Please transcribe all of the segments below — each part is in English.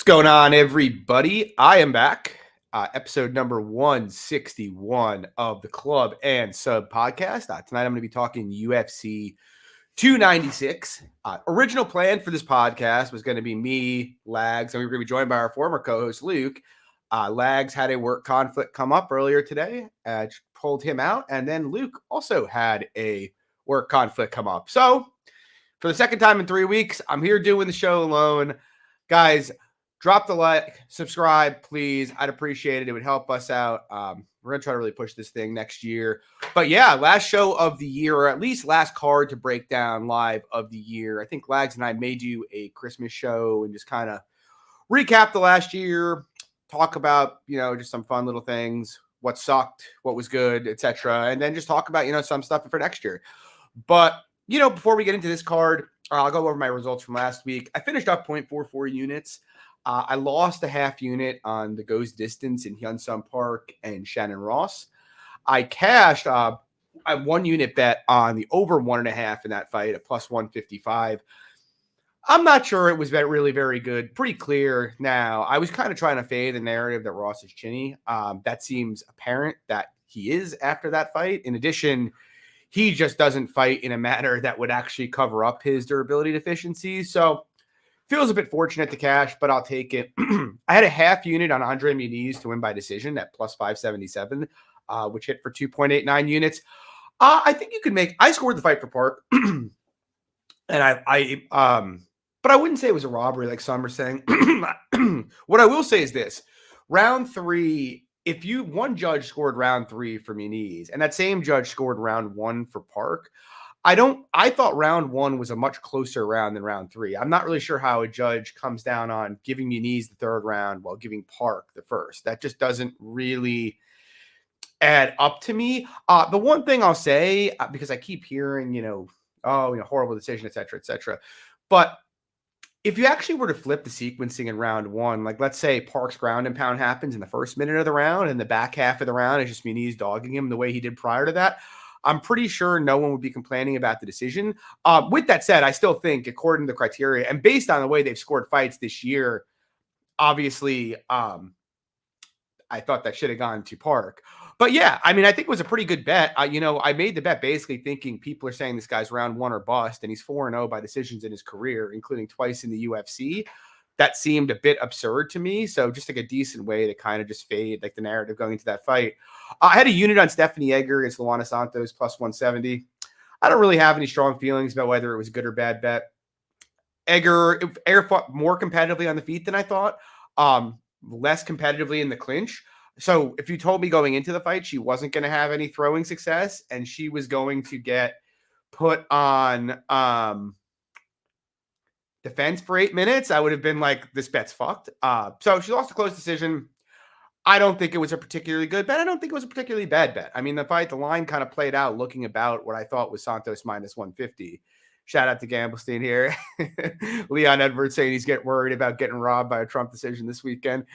going on, everybody? I am back. Episode number 161 of the Club and Sub podcast. Tonight I'm going to be talking UFC 296. Original plan for this podcast was going to be me, Lags, and we were going to be joined by our former co-host Luke. Lags had a work conflict come up earlier today, pulled him out, and then Luke also had a work conflict come up. So for the second time in 3 weeks, I'm here doing the show alone. Guys, drop the like, subscribe, please. I'd appreciate it. It would help us out. We're going to try to really push this thing next year. But yeah, last show of the year, or at least last card to break down live of the year. I think Lags and I may do a Christmas show and just kind of recap the last year, talk about, just some fun little things, what sucked, what was good, etc. And then just talk about, some stuff for next year. But, before we get into this card, I'll go over my results from last week. I finished up 0.44 units. I lost a half unit on the goes distance in Hyunsung Park and Shannon Ross. I cashed a 1 unit bet on the over 1.5 in that fight at plus 155. I'm not sure it was really very good. Pretty clear now. I was kind of trying to fade the narrative that Ross is chinny. That seems apparent that he is after that fight. In addition, he just doesn't fight in a manner that would actually cover up his durability deficiencies. So feels a bit fortunate to cash, but I'll take it. I had a half unit on Andre Muniz to win by decision at plus 577, which hit for 2.89 units. I think you could make. I scored the fight for Park, and but I wouldn't say it was a robbery like some are saying. What I will say is this: round 3. If one judge scored round 3 for Muniz, and that same judge scored round 1 for Park. I thought round 1 was a much closer round than round 3. I'm not really sure how a judge comes down on giving Muniz the third round while giving Park the first. That just doesn't really add up to me. The one thing I'll say, because I keep hearing, horrible decision, et cetera. But if you actually were to flip the sequencing in round 1, like let's say Park's ground and pound happens in the first minute of the round and the back half of the round is just Muniz dogging him the way he did prior to that, I'm pretty sure no one would be complaining about the decision. With that said, I still think, according to the criteria, and based on the way they've scored fights this year, obviously, I thought that should have gone to Park. But yeah, I think it was a pretty good bet. I made the bet basically thinking people are saying this guy's round 1 or bust, and he's 4-0 by decisions in his career, including twice in the UFC. That seemed a bit absurd to me. So just like a decent way to kind of just fade like the narrative going into that fight. I had a unit on Stephanie Egger against Luana Santos plus 170. I don't really have any strong feelings about whether it was a good or bad bet. Egger fought more competitively on the feet than I thought. Less competitively in the clinch. So if you told me going into the fight she wasn't going to have any throwing success and she was going to get put on defense for 8 minutes, I would have been like, this bet's fucked. So she lost a close decision. I don't think it was a particularly good bet. I don't think it was a particularly bad bet. The line kind of played out looking about what I thought was Santos minus 150. Shout out to Gamblestein here. Leon Edwards saying he's getting worried about getting robbed by a Trump decision this weekend.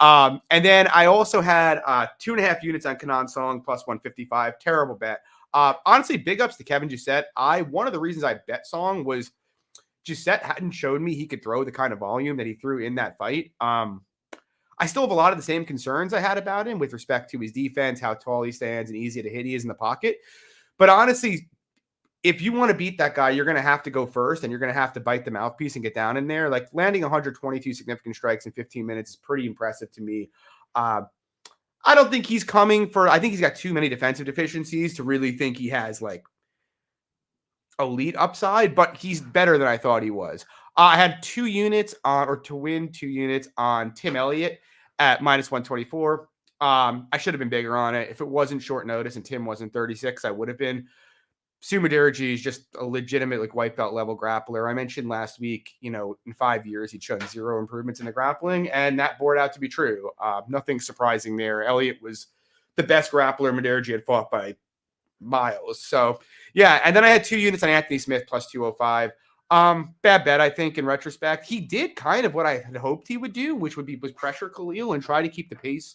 And then I also had 2.5 units on Kanan Song plus 155. Terrible bet. Honestly, big ups to Kevin Giussette. One of the reasons I bet Song was Giussette hadn't showed me he could throw the kind of volume that he threw in that fight. I still have a lot of the same concerns I had about him with respect to his defense, how tall he stands and easy to hit he is in the pocket. But honestly, if you want to beat that guy, you're going to have to go first and you're going to have to bite the mouthpiece and get down in there. Like landing 122 significant strikes in 15 minutes is pretty impressive to me. I don't think he's coming for, I think he's got too many defensive deficiencies to really think he has like elite upside, but he's better than I thought he was. I had 2 units to win 2 units on Tim Elliott at minus 124. I should have been bigger on it. If it wasn't short notice and Tim wasn't 36, I would have been. Sumidaraji is just a legitimate like white belt level grappler. I mentioned last week, in 5 years, he'd shown 0 improvements in the grappling, and that bore out to be true. Nothing surprising there. Elliott was the best grappler Madaraji had fought by miles. So yeah. And then I had 2 units on Anthony Smith plus 205. Bad bet, I think, in retrospect. He did kind of what I had hoped he would do, which was pressure Khalil and try to keep the pace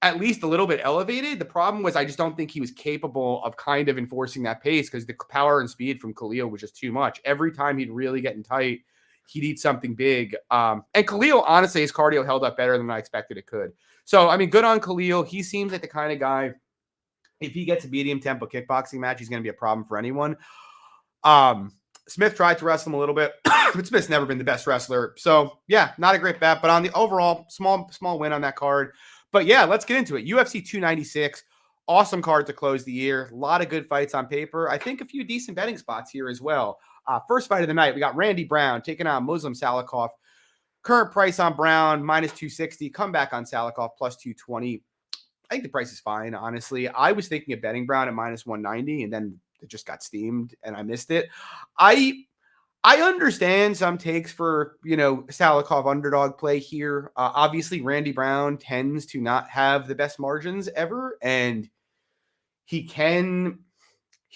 at least a little bit elevated. The problem was I just don't think he was capable of kind of enforcing that pace because the power and speed from Khalil was just too much. Every time he'd really get in tight, he'd eat something big. And Khalil, honestly, his cardio held up better than I expected it could. So, I mean, good on Khalil. He seems like the kind of guy, if he gets a medium tempo kickboxing match, he's going to be a problem for anyone. Smith tried to wrestle him a little bit, but Smith's never been the best wrestler. So, yeah, not a great bet. But on the overall, small win on that card. But, yeah, let's get into it. UFC 296. Awesome card to close the year. A lot of good fights on paper. I think a few decent betting spots here as well. First fight of the night, we got Randy Brown taking on Muslim Salikhov. Current price on Brown, minus 260. Comeback on Salikhov, plus 220. I think the price is fine, honestly. I was thinking of betting Brown at minus 190, and then it just got steamed, and I missed it. I understand some takes for, Salikhov underdog play here. Obviously, Randy Brown tends to not have the best margins ever, and he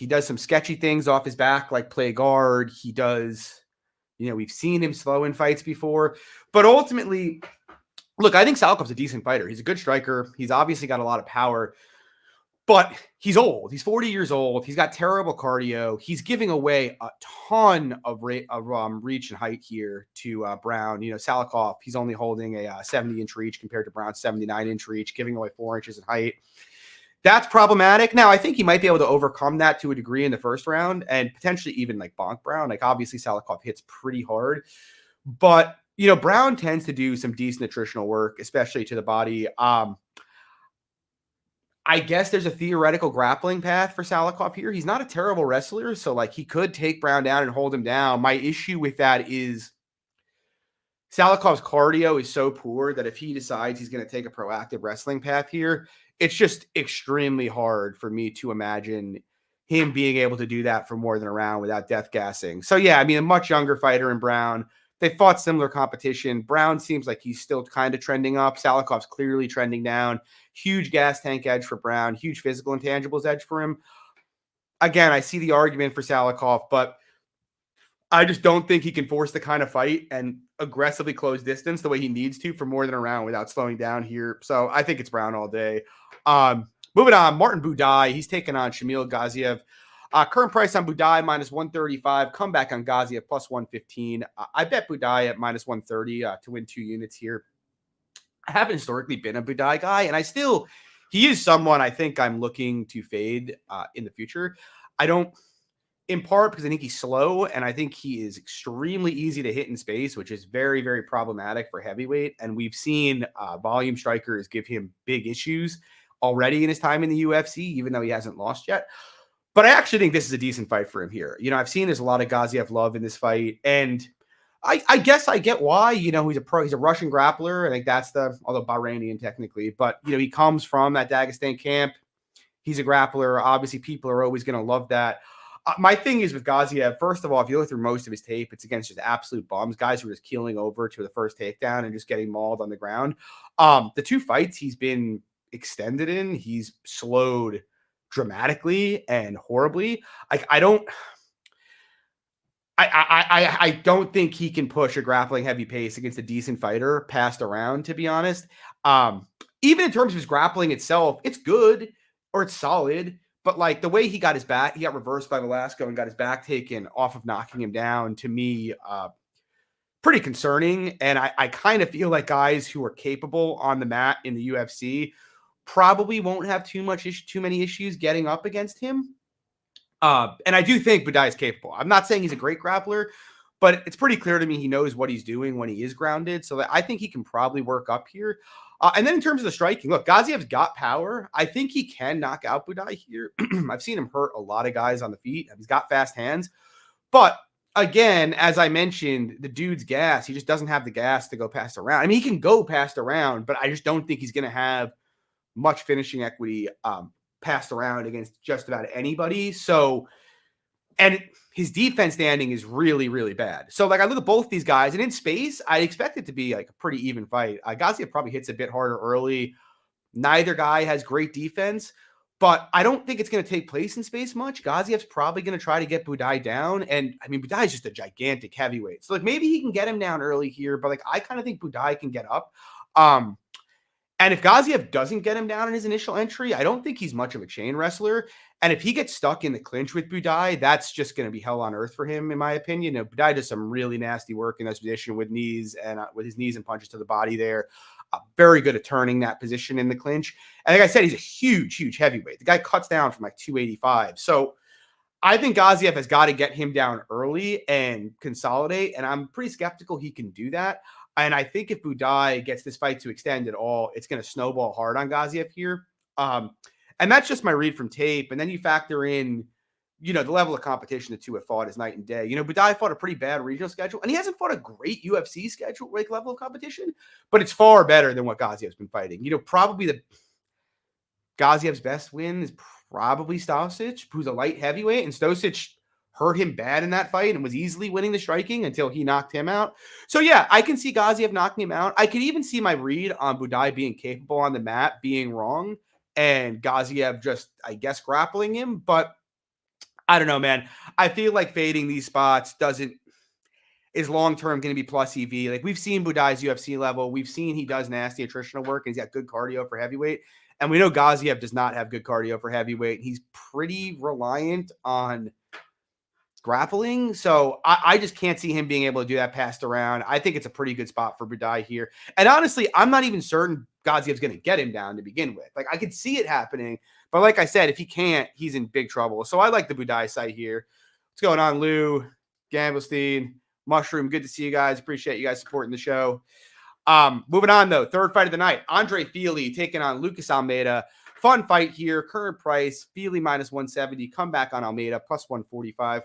does some sketchy things off his back, like play guard. He does, we've seen him slow in fights before. But ultimately, look, I think Salikhov's a decent fighter. He's a good striker. He's obviously got a lot of power. But he's old. He's 40 years old. He's got terrible cardio. He's giving away a ton of reach and height here to Brown. Salikhov, he's only holding a 70-inch reach compared to Brown's 79-inch reach, giving away 4 inches in height. That's problematic. Now, I think he might be able to overcome that to a degree in the first round and potentially even like bonk Brown. Like, obviously, Salikhov hits pretty hard. But, Brown tends to do some decent nutritional work, especially to the body. I guess there's a theoretical grappling path for Salikhov here. He's not a terrible wrestler, so like he could take Brown down and hold him down. My issue with that is Salikhov's cardio is so poor that if he decides he's going to take a proactive wrestling path here, it's just extremely hard for me to imagine him being able to do that for more than a round without death gassing. So yeah, I mean, a much younger fighter in Brown. They fought similar competition. Brown seems like he's still kind of trending up. Salikhov's clearly trending down. Huge gas tank edge for Brown. Huge physical intangibles edge for him. Again, I see the argument for Salikhov, but I just don't think he can force the kind of fight and aggressively close distance the way he needs to for more than a round without slowing down here. So I think it's Brown all day. Moving on, Martin Budai. He's taking on Shamil Gaziev. Current price on Budai, minus 135. Comeback on Gaziev, plus 115. I bet Budai at minus 130 to win 2 units here. I haven't historically been a Budai guy, and he is someone I think I'm looking to fade in the future. In part because I think he's slow, and I think he is extremely easy to hit in space, which is very, very problematic for heavyweight. And we've seen volume strikers give him big issues already in his time in the UFC, even though he hasn't lost yet. But I actually think this is a decent fight for him here. I've seen there's a lot of Gaziev love in this fight, and I guess I get why. He's a Russian grappler. I think that's although Bahrainian technically, but he comes from that Dagestan camp. He's a grappler. Obviously, people are always going to love that. My thing is with Gaziev, first of all, if you look through most of his tape, it's against just absolute bums, guys who are just keeling over to the first takedown and just getting mauled on the ground. The 2 fights he's been extended in, he's slowed dramatically and horribly. I don't think he can push a grappling heavy pace against a decent fighter past a round, to be honest. Even in terms of his grappling itself, it's good or it's solid, but like the way he got reversed by Velasco and got his back taken off of knocking him down, to me, pretty concerning. And I kind of feel like guys who are capable on the mat in the UFC probably won't have too many issues getting up against him. And I do think Budai is capable. I'm not saying he's a great grappler, but it's pretty clear to me he knows what he's doing when he is grounded. So I think he can probably work up here. And then in terms of the striking, look, Gaziev's got power. I think he can knock out Budai here. I've seen him hurt a lot of guys on the feet. He's got fast hands. But again, as I mentioned, the dude's gas. He just doesn't have the gas to go past a round. I mean, he can go past a round, but I just don't think he's going to have much finishing equity passed around against just about anybody. So, and his defense standing is really, really bad. So, like, I look at both these guys, and in space, I expect it to be like a pretty even fight. Gaziev probably hits a bit harder early. Neither guy has great defense, but I don't think it's going to take place in space much. Gaziev's probably going to try to get Budai down, and I mean, Budai is just a gigantic heavyweight. So, like, maybe he can get him down early here, but like, I kind of think Budai can get up. And if Gaziev doesn't get him down in his initial entry, I don't think he's much of a chain wrestler. And if he gets stuck in the clinch with Budai, that's just going to be hell on earth for him, in my opinion. Budai does some really nasty work in this position with knees and with his knees and punches to the body there. Very good at turning that position in the clinch. And like I said, he's a huge, huge heavyweight. The guy cuts down from like 285. So I think Gaziev has got to get him down early and consolidate. And I'm pretty skeptical he can do that. And I think if Budai gets this fight to extend at all, it's going to snowball hard on Gaziev here. And that's just my read from tape. And then you factor in, the level of competition the two have fought is night and day. Budai fought a pretty bad regional schedule, and he hasn't fought a great UFC schedule, like level of competition, but it's far better than what Gaziev's been fighting. Probably Gaziev's best win is probably Stosic, who's a light heavyweight, and Stosic hurt him bad in that fight and was easily winning the striking until he knocked him out. So, yeah, I can see Gaziev knocking him out. I could even see my read on Budai being capable on the mat being wrong and Gaziev just, I guess, grappling him. But I don't know, man. I feel like fading these spots is long-term going to be plus EV. Like, we've seen Budai's UFC level. We've seen he does nasty attritional work, and he's got good cardio for heavyweight. And we know Gaziev does not have good cardio for heavyweight. He's pretty reliant on grappling. So I just can't see him being able to do that passed around. I think it's a pretty good spot for Budai here. And honestly, I'm not even certain Gaziev's going to get him down to begin with. Like, I could see it happening. But like I said, if he can't, he's in big trouble. So I like the Budai site here. What's going on, Lou, Gamblestein, Mushroom? Good to see you guys. Appreciate you guys supporting the show. Moving on, though. Third fight of the night. Andre Fely taking on Lucas Almeida. Fun fight here. Current price, Fely minus 170. Come back on Almeida, plus 145.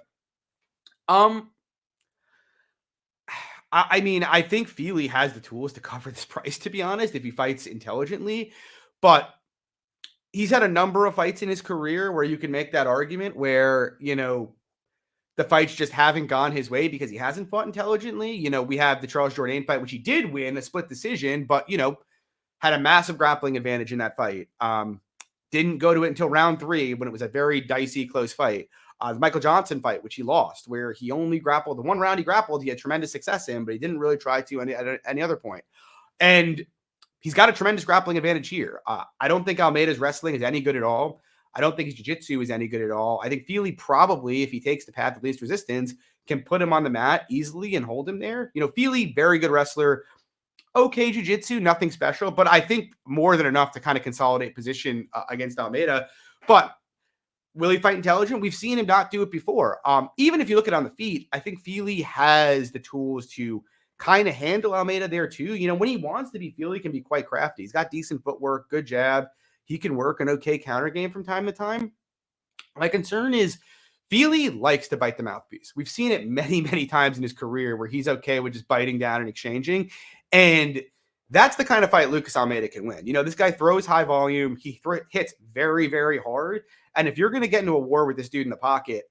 I mean, I think Fely has the tools to cover this price, to be honest, if he fights intelligently. But he's had a number of fights in his career where you can make that argument where, the fights just haven't gone his way because he hasn't fought intelligently. We have the Charles Jourdain fight, which he did win a split decision, but, had a massive grappling advantage in that fight. Didn't go to it until round 3 when it was a very dicey, close fight. The Michael Johnson fight, which he lost, where he only grappled. The one round he grappled, he had tremendous success in, but he didn't really try to at any other point. And he's got a tremendous grappling advantage here. I don't think Almeida's wrestling is any good at all. I don't think his jiu-jitsu is any good at all. I think Fely probably, if he takes the path of least resistance, can put him on the mat easily and hold him there. Fely, very good wrestler. Okay jiu-jitsu, nothing special, but I think more than enough to kind of consolidate position against Almeida. But will he fight intelligent? We've seen him not do it before. Even if you look at it on the feet, I think Fely has the tools to kind of handle Almeida there too. When he wants to be, Fely can be quite crafty. He's got decent footwork, good jab. He can work an okay counter game from time to time. My concern is Fely likes to bite the mouthpiece. We've seen it many, many times in his career where he's okay with just biting down and exchanging. And that's the kind of fight Lucas Almeida can win. This guy throws high volume. He hits very, very hard. And if you're going to get into a war with this dude in the pocket,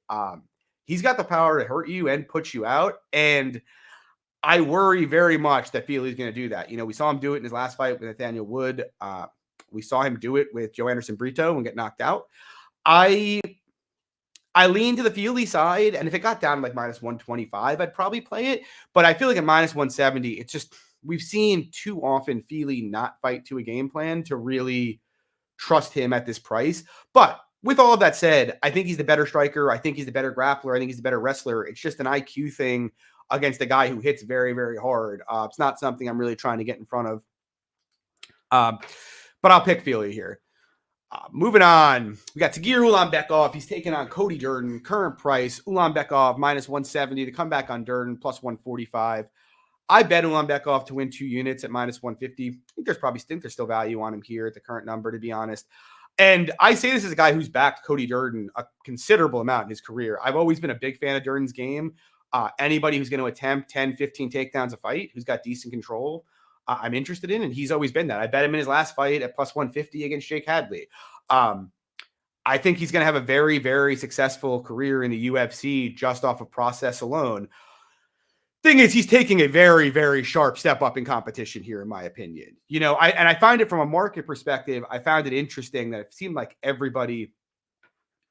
he's got the power to hurt you and put you out. And I worry very much that Fely's going to do that. We saw him do it in his last fight with Nathaniel Wood. We saw him do it with Joe Anderson Brito and get knocked out. I lean to the Fely side, and if it got down to like minus 125, I'd probably play it. But I feel like at minus 170, it's just, we've seen too often Fely not fight to a game plan to really trust him at this price. But with all of that said, I think he's the better striker. I think he's the better grappler. I think he's the better wrestler. It's just an IQ thing against a guy who hits very, very hard. It's not something I'm really trying to get in front of. But I'll pick Fely here. Moving on, we got Tagir Ulanbekov. He's taking on Cody Durden. Current price, Ulanbekov minus 170 to come back on Durden, plus 145. I bet Ulanbekov to win 2 units at minus 150. I think there's still value on him here at the current number, to be honest. And I say this as a guy who's backed Cody Durden a considerable amount in his career. I've always been a big fan of Durden's game. Anybody who's going to attempt 10, 15 takedowns a fight, who's got decent control, I'm interested in, and he's always been that. I bet him in his last fight at plus 150 against Jake Hadley. I think he's going to have a very, very successful career in the UFC just off of process alone. Thing is, he's taking a very, very sharp step up in competition here, in my opinion. I find it from a market perspective, I found it interesting that it seemed like everybody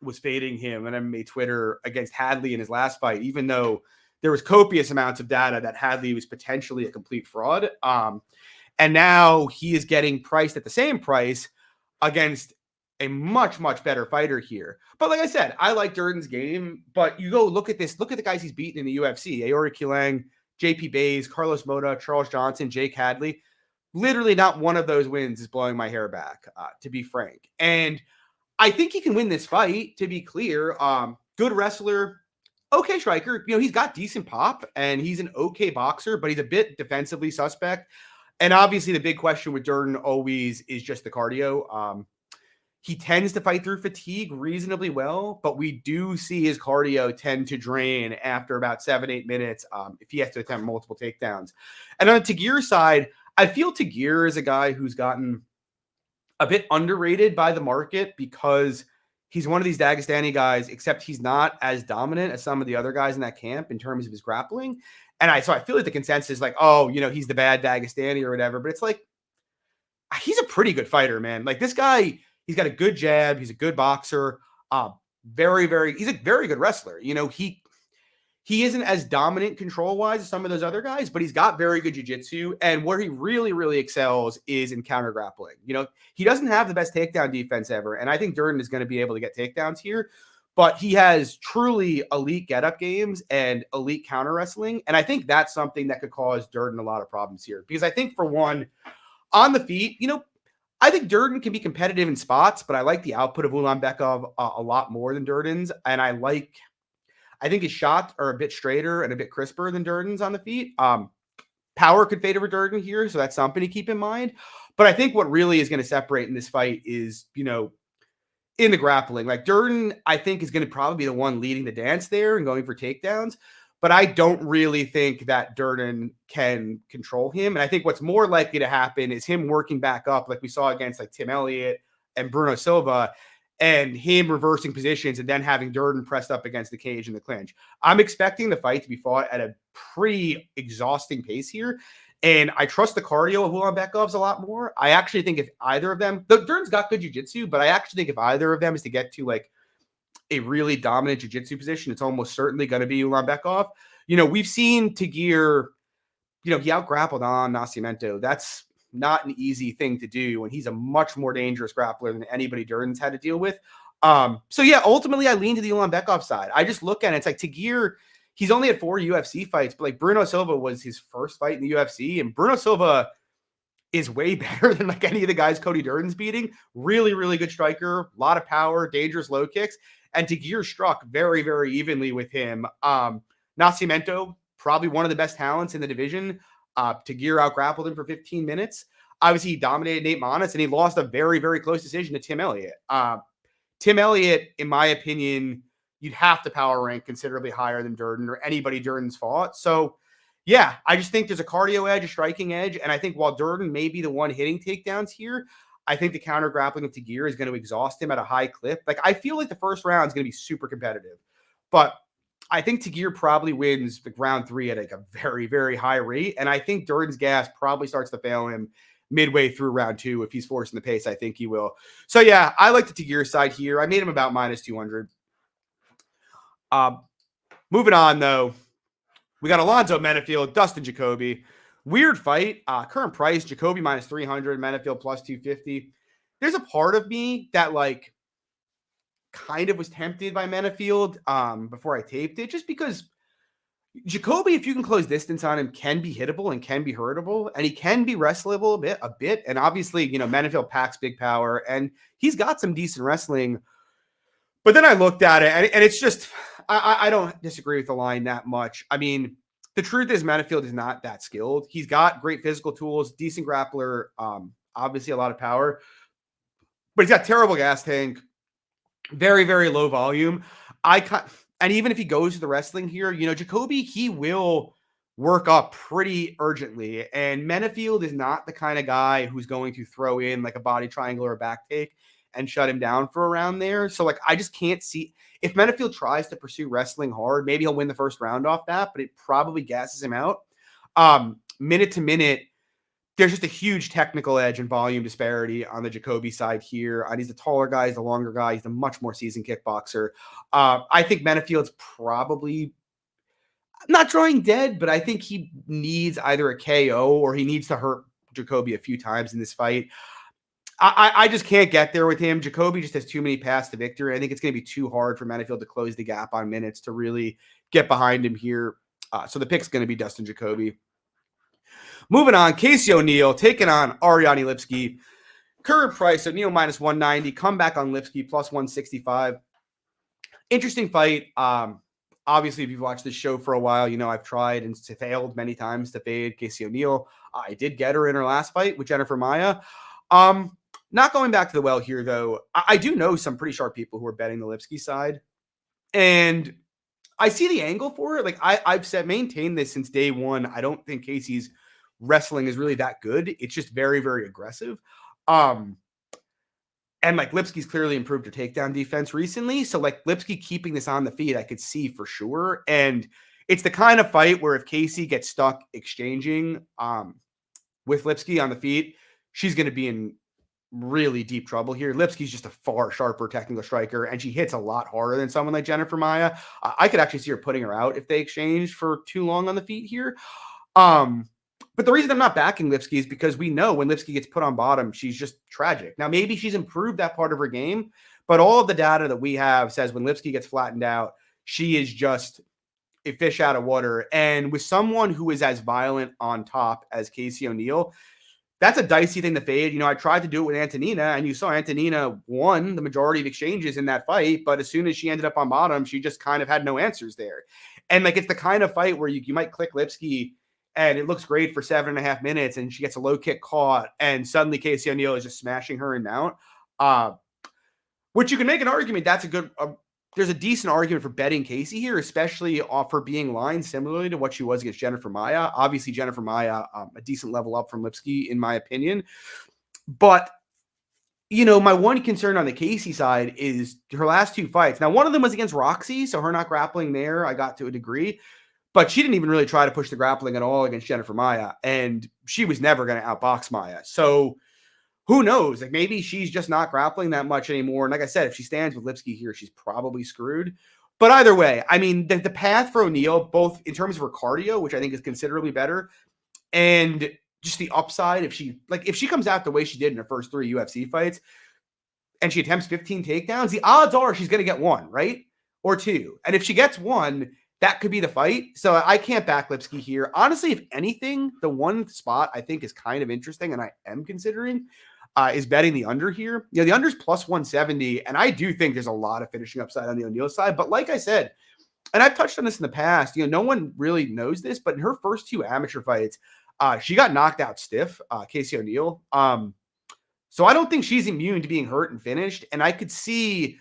was fading him on MMA Twitter against Hadley in his last fight, even though there was copious amounts of data that Hadley was potentially a complete fraud. And now he is getting priced at the same price against a much, much better fighter here. But like I said, I like Durden's game. But you go look at this. Look at the guys he's beaten in the UFC. Aori Kilang, JP Bays, Carlos Mota, Charles Johnson, Jake Hadley. Literally not one of those wins is blowing my hair back, to be frank. And I think he can win this fight, to be clear. Good wrestler, okay striker. He's got decent pop, and he's an okay boxer, but he's a bit defensively suspect. And obviously the big question with Durden always is just the cardio. He tends to fight through fatigue reasonably well, but we do see his cardio tend to drain after about 7-8 minutes if he has to attempt multiple takedowns. And on the Tagir side, I feel Tagir is a guy who's gotten a bit underrated by the market because he's one of these Dagestani guys, except he's not as dominant as some of the other guys in that camp in terms of his grappling. And so I feel like the consensus is like, oh, he's the bad Dagestani or whatever. But it's like, he's a pretty good fighter, man. Like this guy, he's got a good jab. He's a good boxer. He's a very good wrestler. He isn't as dominant control-wise as some of those other guys, but he's got very good jiu-jitsu. And where he really, really excels is in counter grappling. He doesn't have the best takedown defense ever. And I think Durden is going to be able to get takedowns here. But he has truly elite get-up games and elite counter wrestling. And I think that's something that could cause Durden a lot of problems here. Because I think, for one, on the feet, I think Durden can be competitive in spots, but I like the output of Ulanbekov a lot more than Durden's. And I think his shots are a bit straighter and a bit crisper than Durden's on the feet. Power could favor Durden here, so that's something to keep in mind. But I think what really is going to separate in this fight is, in the grappling. Like Durden, I think, is going to probably be the one leading the dance there and going for takedowns. But I don't really think that Durden can control him. And I think what's more likely to happen is him working back up like we saw against like Tim Elliott and Bruno Silva, and him reversing positions and then having Durden pressed up against the cage in the clinch. I'm expecting the fight to be fought at a pretty exhausting pace here. And I trust the cardio of Ulanbekov's a lot more. I actually think if either of them, Durden's got good jiu-jitsu, but I actually think if either of them is to get to like a really dominant jiu-jitsu position, it's almost certainly going to be Ulanbekov. We've seen Tagir, he out-grappled on Nascimento. That's not an easy thing to do, and he's a much more dangerous grappler than anybody Durden's had to deal with. So yeah, ultimately I lean to the Ulanbekov side. I just look at it, it's like Tagir, he's only had 4 UFC fights, but like Bruno Silva was his first fight in the UFC, and Bruno Silva is way better than like any of the guys Cody Durden's beating. Really, really good striker, a lot of power, dangerous low kicks, and Tagir struck very, very evenly with him. Nascimento, probably one of the best talents in the division. Tagir out-grappled him for 15 minutes. Obviously, he dominated Nate Monis, and he lost a very, very close decision to Tim Elliott. Tim Elliott, in my opinion, you'd have to power rank considerably higher than Durden or anybody Durden's fought. So, yeah, I just think there's a cardio edge, a striking edge, and I think while Durden may be the one hitting takedowns here, I think the counter grappling of Tagir is going to exhaust him at a high clip. Like, I feel like the first round is going to be super competitive, but I think Tagir probably wins the round 3 at like a very, very high rate. And I think Durden's gas probably starts to fail him midway through round 2. If he's forcing the pace, I think he will. So yeah, I like the Tagir side here. I made him about -200. Moving on though, we got Alonzo Menafield, Dustin Jacoby. Weird fight. Current price, Jacoby -300, Menafield +250. There's a part of me that like kind of was tempted by Menafield before I taped it, just because Jacoby, if you can close distance on him, can be hittable and can be hurtable, and he can be wrestleable a bit. And obviously, Menafield packs big power, and he's got some decent wrestling. But then I looked at it, and it's just, I don't disagree with the line that much. I mean, the truth is Menafield is not that skilled. He's got great physical tools, decent grappler, obviously a lot of power, but he's got terrible gas tank. Very, very low volume. And even if he goes to the wrestling here, Jacoby, he will work up pretty urgently. And Menafield is not the kind of guy who's going to throw in like a body triangle or a back take and shut him down for a round there. So like, I just can't see if Menafield tries to pursue wrestling hard, maybe he'll win the first round off that, but it probably gasses him out. Minute to minute, there's just a huge technical edge and volume disparity on the Jacoby side here. He's the taller guy, he's the longer guy, he's a much more seasoned kickboxer. I think Menafield's probably not drawing dead, but I think he needs either a KO or he needs to hurt Jacoby a few times in this fight. I just can't get there with him. Jacoby just has too many paths to victory. I think it's going to be too hard for Menafield to close the gap on minutes to really get behind him here. So the pick's going to be Dustin Jacoby. Moving on, Casey O'Neill taking on Ariane Lipsky. Current price, O'Neill minus 190. Comeback on Lipsky plus 165. Interesting fight. Obviously, if you've watched this show for a while, you know I've tried and failed many times to fade Casey O'Neill. I did get her in her last fight with Jennifer Maia. Not going back to the well here, though. I do know some pretty sharp people who are betting the Lipsky side. And I see the angle for it. Like I've maintained this since day one. I don't think Casey's wrestling is really that good. It's just very, very aggressive. And like Lipsky's clearly improved her takedown defense recently. So like Lipsky keeping this on the feet, I could see for sure. And it's the kind of fight where if Casey gets stuck exchanging with Lipsky on the feet, she's going to be in really deep trouble here. Lipsky's just a far sharper technical striker, and she hits a lot harder than someone like Jennifer Maia. I could actually see her putting her out if they exchange for too long on the feet here. But the reason I'm not backing Lipsky is because we know when Lipsky gets put on bottom, she's just tragic. Now, maybe she's improved that part of her game, but all of the data that we have says when Lipsky gets flattened out, she is just a fish out of water. And with someone who is as violent on top as Casey O'Neill, that's a dicey thing to fade. You know, I tried to do it with Antonina, and you saw Antonina won the majority of exchanges in that fight. But as soon as she ended up on bottom, she just kind of had no answers there. And like, it's the kind of fight where you might click Lipsky and it looks great for 7.5 minutes, and she gets a low kick caught, and suddenly Casey O'Neill is just smashing her in mount. Which you can make an argument. That's a good, there's a decent argument for betting Casey here, especially for being lined similarly to what she was against Jennifer Maia. Obviously, Jennifer Maia, a decent level up from Lipsky, in my opinion. But, you know, my one concern on the Casey side is her last two fights. Now, one of them was against Roxy, so her not grappling there, I got to a degree. But she didn't even really try to push the grappling at all against Jennifer Maia, and she was never going to outbox Maia. So who knows? Like, maybe she's just not grappling that much anymore. And like I said, if she stands with Lipsky here, she's probably screwed. But either way, I mean, the path for O'Neill, both in terms of her cardio, which I think is considerably better, and just the upside, if she comes out the way she did in her first 3 UFC fights, and she attempts 15 takedowns, the odds are she's going to get 1, right? Or 2. And if she gets 1, that could be the fight. So I can't back Lipsky here. Honestly, if anything, the one spot I think is kind of interesting, and I am considering, is betting the under here. You know, the under's plus 170, and I do think there's a lot of finishing upside on the O'Neill side. But like I said, and I've touched on this in the past, you know, no one really knows this, but in her first 2 amateur fights, she got knocked out stiff, Casey O'Neill. So I don't think she's immune to being hurt and finished. And I could see,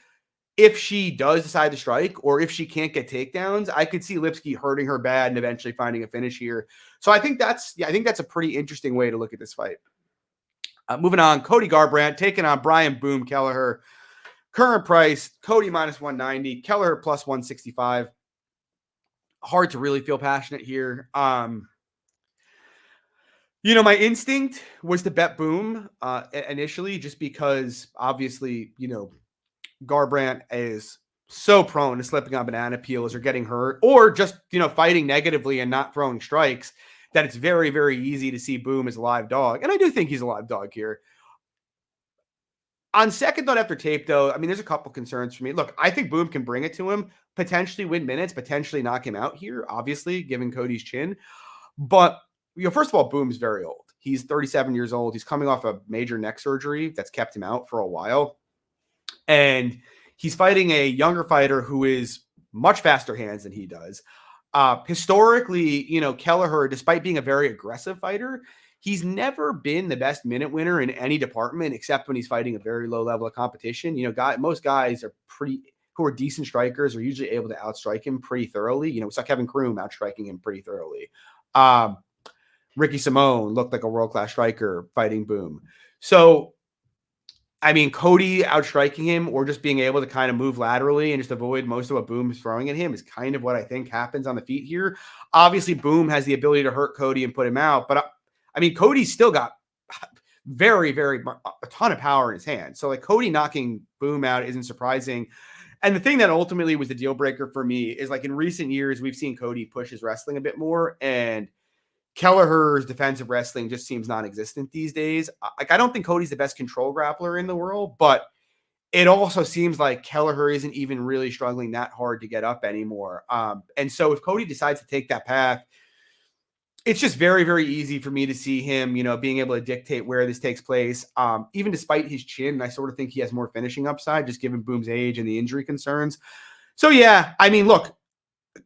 if she does decide to strike, or if she can't get takedowns, I could see Lipsky hurting her bad and eventually finding a finish here. So I think that's a pretty interesting way to look at this fight. Moving on, Cody Garbrandt taking on Brian Boom Kelleher. Current price, Cody minus 190, Kelleher plus 165. Hard to really feel passionate here. You know, my instinct was to bet Boom initially, just because obviously, you know, Garbrandt is so prone to slipping on banana peels or getting hurt, or just, you know, fighting negatively and not throwing strikes, that it's very, very easy to see Boom as a live dog. And I do think he's a live dog here. On second thought after tape, though, I mean, there's a couple concerns for me. Look, I think Boom can bring it to him, potentially win minutes, potentially knock him out here, obviously, given Cody's chin. But, you know, first of all, Boom's very old. He's 37 years old. He's coming off a major neck surgery that's kept him out for a while. And he's fighting a younger fighter who is much faster hands than he does. Historically, you know, Kelleher, despite being a very aggressive fighter, he's never been the best minute winner in any department, except when he's fighting a very low level of competition. You know, most guys who are decent strikers are usually able to outstrike him pretty thoroughly. You know, we saw Kevin Kroom outstriking him pretty thoroughly. Ricky Simone looked like a world-class striker fighting Boom. So, I mean, Cody outstriking him, or just being able to kind of move laterally and just avoid most of what Boom is throwing at him, is kind of what I think happens on the feet here. Obviously, Boom has the ability to hurt Cody and put him out, but I mean, Cody's still got a ton of power in his hand. So like, Cody knocking Boom out isn't surprising. And the thing that ultimately was the deal breaker for me is, like, in recent years, we've seen Cody push his wrestling a bit more, and Kelleher's defensive wrestling just seems non-existent these days. Like, I don't think Cody's the best control grappler in the world, but it also seems like Kelleher isn't even really struggling that hard to get up anymore. And so if Cody decides to take that path, it's just very, very easy for me to see him, being able to dictate where this takes place. Even despite his chin, I sort of think he has more finishing upside, just given Boom's age and the injury concerns. So yeah, I mean, look,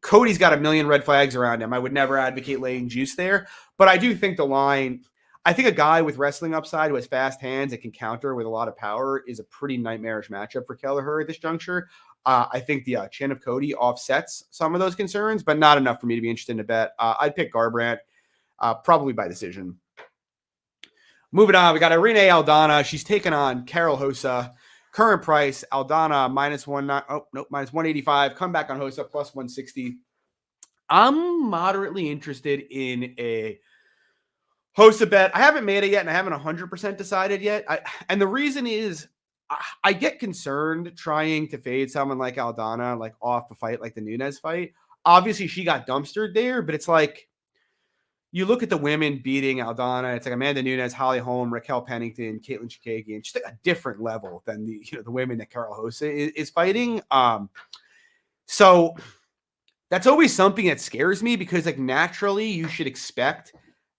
Cody's got a million red flags around him. I would never advocate laying juice there, but I do think I think a guy with wrestling upside who has fast hands that can counter with a lot of power is a pretty nightmarish matchup for Kelleher at this juncture. I think the chin of Cody offsets some of those concerns, but not enough for me to be interested in a bet. I'd pick Garbrandt, probably by decision. Moving on, we got Irene Aldana. She's taken on Karol Rosa. Current price, Aldana minus 185. Come back on Rosa plus 160. I'm moderately interested in a Rosa bet. I haven't made it yet, and I haven't 100% decided yet. And the reason is I get concerned trying to fade someone like Aldana, like off a fight like the Nunes fight. Obviously, she got dumpstered there, but it's like, you look at the women beating Aldana, it's like Amanda Nunes, Holly Holm, Raquel Pennington, Caitlin Chikagian, just like a different level than the women that Karol Rosa is fighting. So that's always something that scares me, because like naturally you should expect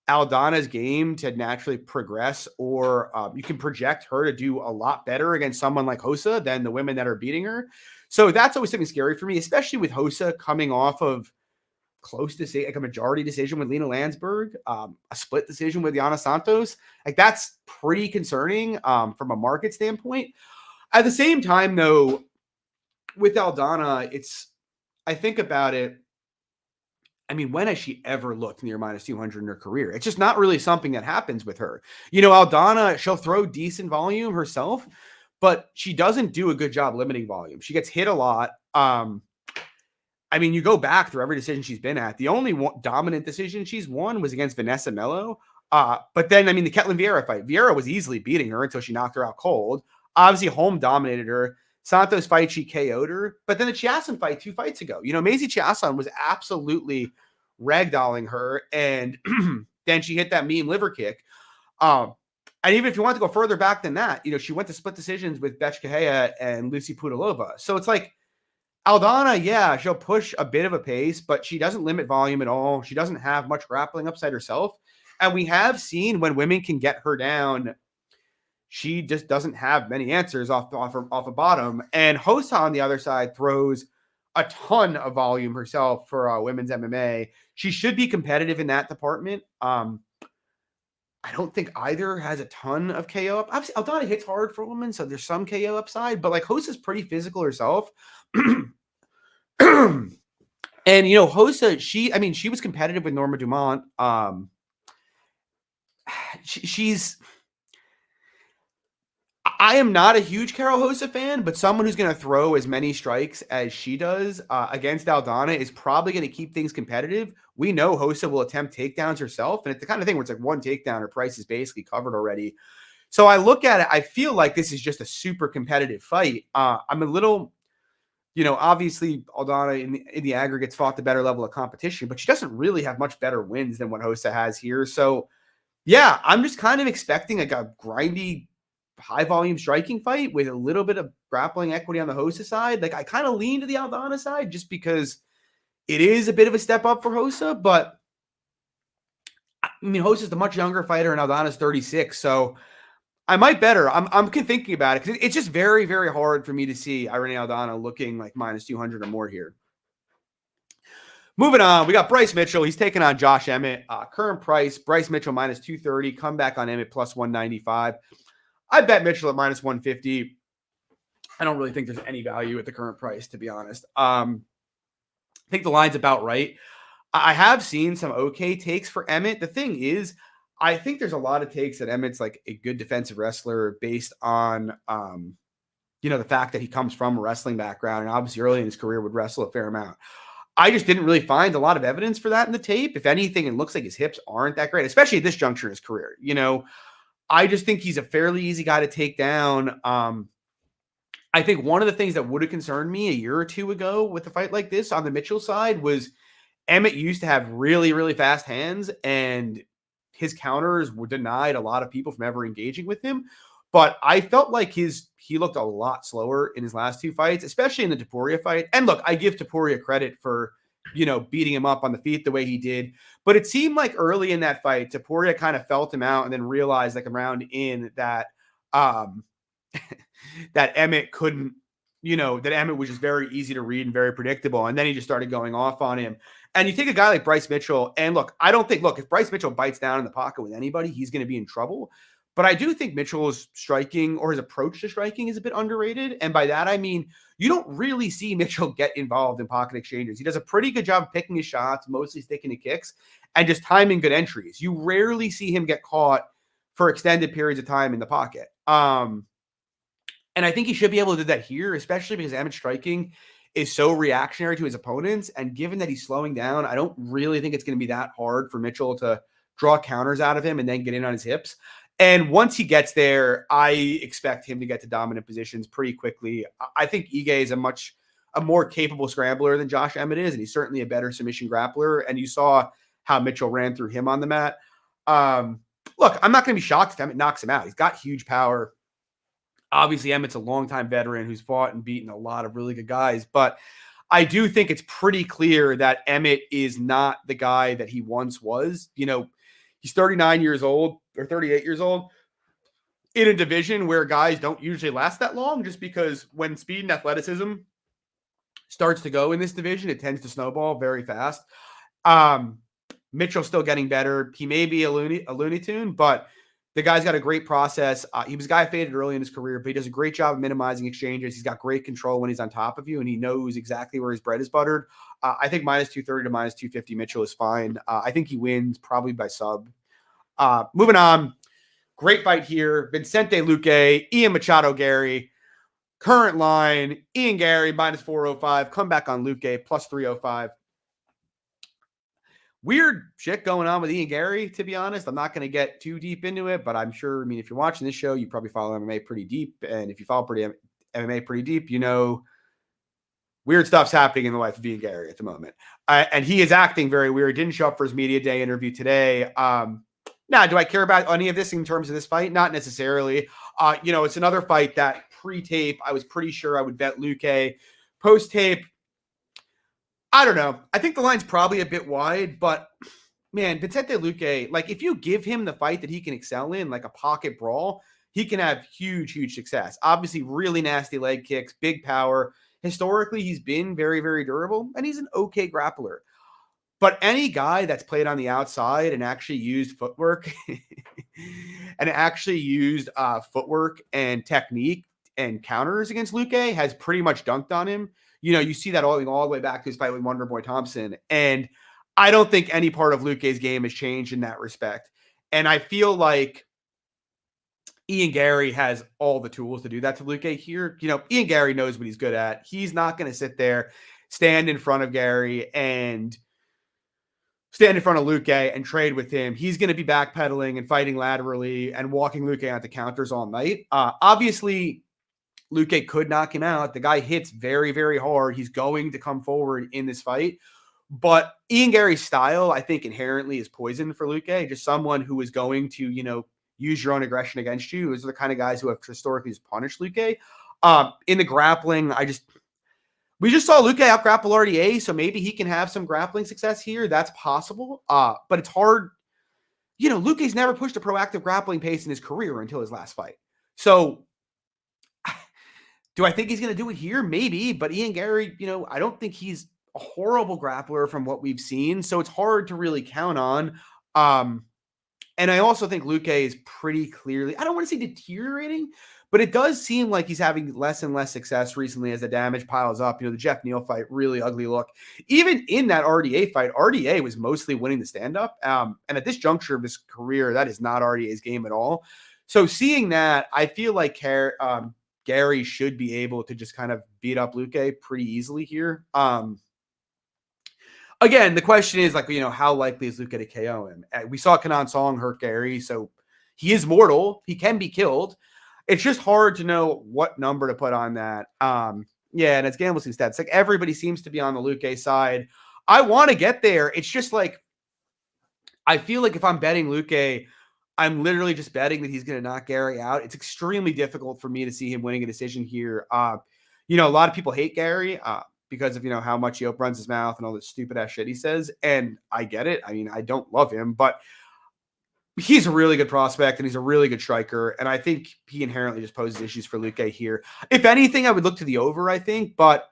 Aldana's game to naturally progress, or you can project her to do a lot better against someone like Rosa than the women that are beating her. So that's always something scary for me, especially with Rosa coming off of close to say like a majority decision with Lena Landsberg, a split decision with Yana Santos. Like, that's pretty concerning from a market standpoint. At the same time, though, with Aldana, I think about it. I mean, when has she ever looked near minus 200 in her career? It's just not really something that happens with her. Aldana, she'll throw decent volume herself, but she doesn't do a good job limiting volume. She gets hit a lot. I mean, you go back through every decision she's been at. The only dominant decision she's won was against Vanessa Melo. But then, I mean, the Ketlin Vieira fight, Vieira was easily beating her until she knocked her out cold. Obviously, Holm dominated her. Santos fight, she KO'd her. But then the Chiasson fight 2 fights ago, Maisie Chiasson was absolutely ragdolling her. And then she hit that mean liver kick. And even if you want to go further back than that, she went to split decisions with Betch Kahea and Lucy Pudilova. So it's like, Aldana, yeah, she'll push a bit of a pace, but she doesn't limit volume at all. She doesn't have much grappling upside herself. And we have seen when women can get her down, she just doesn't have many answers off a bottom. And Rosa on the other side throws a ton of volume herself for women's MMA. She should be competitive in that department. I don't think either has a ton of KO up. Obviously, Aldana hits hard for women, so there's some KO upside, but like Rosa's pretty physical herself. And Rosa, she was competitive with Norma Dumont. I am not a huge Karol Rosa fan, but someone who's going to throw as many strikes as she does against Aldana is probably going to keep things competitive. We know Rosa will attempt takedowns herself, and it's the kind of thing where it's like one takedown, her price is basically covered already. So I look at it, I feel like this is just a super competitive fight. I'm a little, obviously Aldana in the aggregates fought the better level of competition, but she doesn't really have much better wins than what Rosa has here. So yeah, I'm just kind of expecting like a grindy, high volume striking fight with a little bit of grappling equity on the Rosa side. Like, I kind of lean to the Aldana side just because it is a bit of a step up for Rosa, but I mean, Rosa's the much younger fighter and Aldana's 36. So I might bet her. I'm thinking about it because it's just very, very hard for me to see Irene Aldana looking like minus 200 or more here. Moving on, we got Bryce Mitchell. He's taking on Josh Emmett. Current price, Bryce Mitchell minus 230. Come back on Emmett plus 195. I bet Mitchell at minus 150. I don't really think there's any value at the current price, to be honest. I think the line's about right. I have seen some okay takes for Emmett. The thing is, I think there's a lot of takes that Emmett's like a good defensive wrestler based on, the fact that he comes from a wrestling background and obviously early in his career would wrestle a fair amount. I just didn't really find a lot of evidence for that in the tape. If anything, it looks like his hips aren't that great, especially at this juncture in his career. I just think he's a fairly easy guy to take down. I think one of the things that would have concerned me a year or two ago with a fight like this on the Mitchell side was Emmett used to have really, really fast hands, and his counters were denied a lot of people from ever engaging with him. But I felt like he looked a lot slower in his last two fights, especially in the Topuria fight. And look, I give Topuria credit for, beating him up on the feet the way he did. But it seemed like early in that fight, Topuria kind of felt him out and then realized like a round in that that Emmett couldn't, that Emmett was just very easy to read and very predictable. And then he just started going off on him. And you take a guy like Bryce Mitchell, and look, if Bryce Mitchell bites down in the pocket with anybody, he's going to be in trouble. But I do think Mitchell's striking, or his approach to striking, is a bit underrated. And by that, I mean, you don't really see Mitchell get involved in pocket exchanges. He does a pretty good job picking his shots, mostly sticking to kicks, and just timing good entries. You rarely see him get caught for extended periods of time in the pocket. And I think he should be able to do that here, especially because Emmett's striking is so reactionary to his opponents. And given that he's slowing down, I don't really think it's going to be that hard for Mitchell to draw counters out of him and then get in on his hips. And once he gets there, I expect him to get to dominant positions pretty quickly. I think Ige is a more capable scrambler than Josh Emmett is, and he's certainly a better submission grappler. And you saw how Mitchell ran through him on the mat. Look, I'm not going to be shocked if Emmett knocks him out. He's got huge power. Obviously, Emmett's a longtime veteran who's fought and beaten a lot of really good guys. But I do think it's pretty clear that Emmett is not the guy that he once was. He's 39 years old or 38 years old in a division where guys don't usually last that long, just because when speed and athleticism starts to go in this division, it tends to snowball very fast. Mitchell's still getting better. He may be a Looney Tune, but the guy's got a great process. He was a guy faded early in his career, but he does a great job of minimizing exchanges. He's got great control when he's on top of you, and he knows exactly where his bread is buttered. I think minus 230 to minus 250 Mitchell is fine. I think he wins probably by sub. Moving on. Great fight here. Vicente Luque, Ian Machado Garry. Current line, Ian Garry minus 405. Come back on Luque plus 305. Weird shit going on with Ian Garry, to be honest. I'm not going to get too deep into it, but I'm sure, if you're watching this show, you probably follow MMA pretty deep. And if you follow MMA pretty deep, weird stuff's happening in the life of Ian Garry at the moment. And he is acting very weird. Didn't show up for his media day interview today. Now, do I care about any of this in terms of this fight? Not necessarily. It's another fight that pre-tape, I was pretty sure I would bet Luque. Post-tape, I don't know. I think the line's probably a bit wide, but man, Vicente Luque, if you give him the fight that he can excel in, like a pocket brawl, he can have huge, huge success. Obviously, really nasty leg kicks, big power. Historically, he's been very, very durable, and he's an okay grappler. But any guy that's played on the outside and actually used footwork and technique and counters against Luque has pretty much dunked on him. You see that all the way back to his fight with Wonderboy Thompson. And I don't think any part of Luque's game has changed in that respect. And I feel like Ian Garry has all the tools to do that to Luque here. Ian Garry knows what he's good at. He's not going to sit there, stand in front of Garry and stand in front of Luque and trade with him. He's going to be backpedaling and fighting laterally and walking Luque onto counters all night. Obviously, Luque could knock him out. The guy hits very, very hard. He's going to come forward in this fight. But Ian Garry's style, I think, inherently is poison for Luque. Just someone who is going to, use your own aggression against you. Those are the kind of guys who have historically just punished Luque. In the grappling, we just saw Luque out-grapple RDA, so maybe he can have some grappling success here. That's possible. But it's hard. Luque's never pushed a proactive grappling pace in his career until his last fight. So do I think he's going to do it here? Maybe. But Ian Garry, I don't think he's a horrible grappler from what we've seen. So it's hard to really count on. And I also think Luque is pretty clearly, I don't want to say deteriorating, but it does seem like he's having less and less success recently as the damage piles up. The Jeff Neal fight, really ugly look. Even in that RDA fight, RDA was mostly winning the stand-up. And at this juncture of his career, that is not RDA's game at all. So seeing that, I feel like Garry should be able to just kind of beat up Luque pretty easily here. Again, the question is how likely is Luque to KO him? We saw Kenan Song hurt Garry, so he is mortal. He can be killed. It's just hard to know what number to put on that. And it's gambling stats. Everybody seems to be on the Luque side. I want to get there. It's just like, I feel like if I'm betting Luque, I'm literally just betting that he's going to knock Garry out. It's extremely difficult for me to see him winning a decision here. A lot of people hate Garry because of, how much he runs his mouth and all this stupid ass shit he says. And I get it. I mean, I don't love him, but he's a really good prospect and he's a really good striker. And I think he inherently just poses issues for Luque here. If anything, I would look to the over, I think. But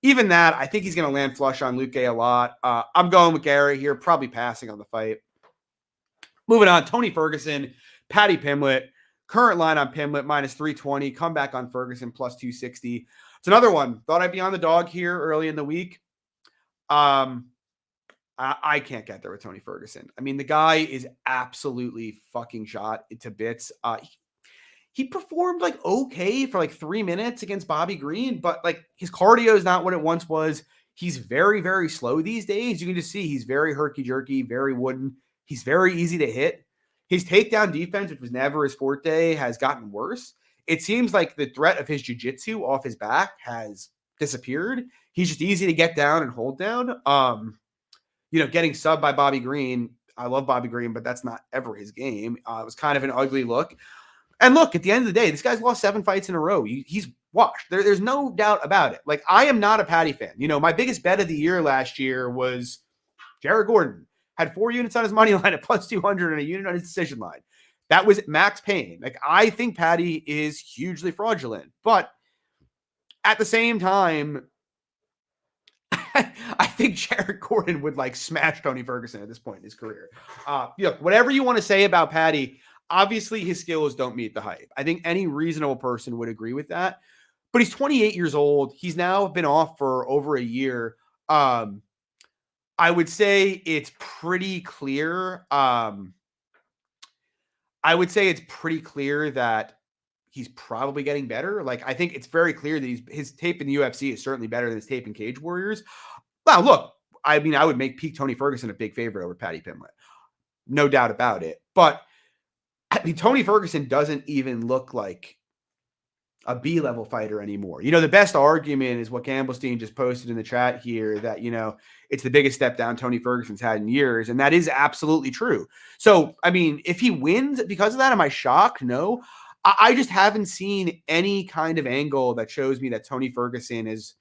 even that, I think he's going to land flush on Luque a lot. I'm going with Garry here, probably passing on the fight. Moving on, Tony Ferguson, Paddy Pimblett. Current line on Pimblett, minus 320. Comeback on Ferguson, plus 260. It's another one. Thought I'd be on the dog here early in the week. I can't get there with Tony Ferguson. I mean, the guy is absolutely fucking shot to bits. He performed okay for 3 minutes against Bobby Green, but his cardio is not what it once was. He's very, very slow these days. You can just see he's very herky-jerky, very wooden. He's very easy to hit. His takedown defense, which was never his forte, has gotten worse. It seems like the threat of his jiu-jitsu off his back has disappeared. He's just easy to get down and hold down. Getting subbed by Bobby Green. I love Bobby Green, but that's not ever his game. It was kind of an ugly look. And look, at the end of the day, this guy's lost 7 fights in a row. He's washed. There's no doubt about it. I am not a Paddy fan. My biggest bet of the year last year was Jared Gordon. Had 4 units on his money line at plus 200 and a unit on his decision line. That was Max Payne. I think Paddy is hugely fraudulent. But at the same time, I think Jared Gordon would smash Tony Ferguson at this point in his career. Whatever you want to say about Paddy, obviously his skills don't meet the hype. I think any reasonable person would agree with that. But he's 28 years old. He's now been off for over a year. I would say it's pretty clear. I would say it's pretty clear that he's probably getting better. I think it's very clear that his tape in the UFC is certainly better than his tape in Cage Warriors. Well, look, I mean, I would make peak Tony Ferguson a big favorite over Paddy Pimblett. No doubt about it. But I mean, Tony Ferguson doesn't even look like a B-level fighter anymore. The best argument is what Gamblestein just posted in the chat here that, it's the biggest step down Tony Ferguson's had in years. And that is absolutely true. So, I mean, if he wins because of that, am I shocked? No. I just haven't seen any kind of angle that shows me that Tony Ferguson is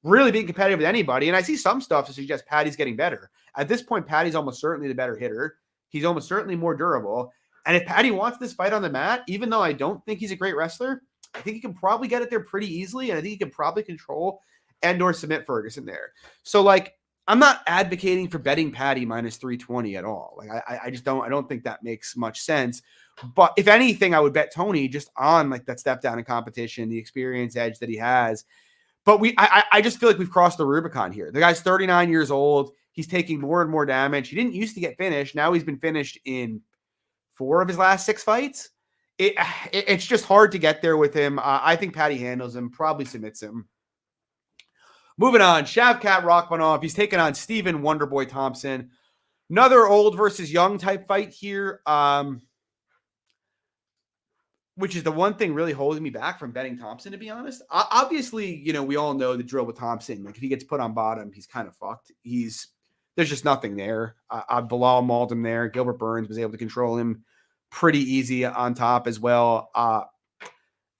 really being competitive with anybody. And I see some stuff to suggest Paddy's getting better. At this point, Paddy's almost certainly the better hitter. He's almost certainly more durable. And if Paddy wants this fight on the mat, even though I don't think he's a great wrestler, I think he can probably get it there pretty easily. And I think he can probably control and or submit Ferguson there. So I'm not advocating for betting Paddy minus 320 at all. I just don't think that makes much sense. But if anything, I would bet Tony just on that step down in competition, the experience edge that he has. But I just feel like we've crossed the Rubicon here. The guy's 39 years old. He's taking more and more damage. He didn't used to get finished. Now he's been finished in 4 of his last 6 fights. It's just hard to get there with him. I think Paddy handles him, probably submits him. Moving on, Shavkat Rakhmonov. He's taking on Stephen Wonderboy Thompson. Another old versus young type fight here, which is the one thing really holding me back from betting Thompson, to be honest. Obviously, we all know the drill with Thompson. If he gets put on bottom, he's kind of fucked. There's just nothing there. Bilal mauled him there. Gilbert Burns was able to control him pretty easy on top as well.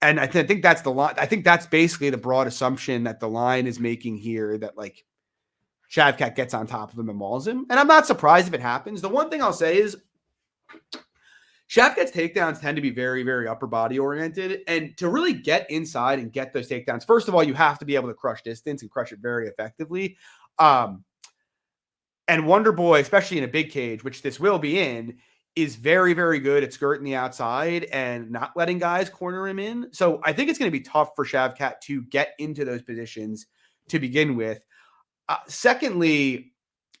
And I think that's the line. I think that's basically the broad assumption that the line is making here, that Shavkat gets on top of him and mauls him. And I'm not surprised if it happens. The one thing I'll say is Shavkat's takedowns tend to be very, very upper body oriented. And to really get inside and get those takedowns, first of all, you have to be able to crush distance and crush it very effectively. And Wonderboy, especially in a big cage, which this will be in, is very, very good at skirting the outside and not letting guys corner him in. So I think it's going to be tough for Shavkat to get into those positions to begin with. Secondly,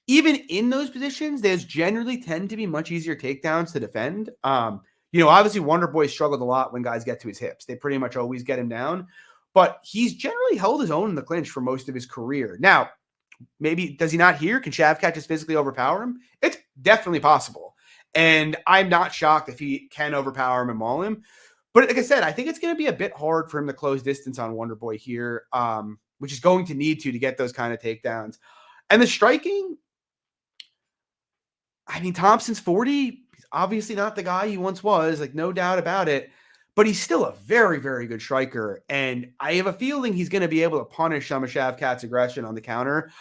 even in those positions, there's generally tend to be much easier takedowns to defend. Obviously Wonderboy struggled a lot when guys get to his hips. They pretty much always get him down, but he's generally held his own in the clinch for most of his career. Now, maybe does he not here? Can Shavkat just physically overpower him? It's definitely possible. And I'm not shocked if he can overpower him and maul him. But like I said, I think it's going to be a bit hard for him to close distance on Wonderboy here, which is going to need to get those kind of takedowns. And the striking, I mean, Thompson's 40. He's obviously not the guy he once was, like, no doubt about it. But he's still a very, very good striker. And I have a feeling he's going to be able to punish some of Shavkat's aggression on the counter.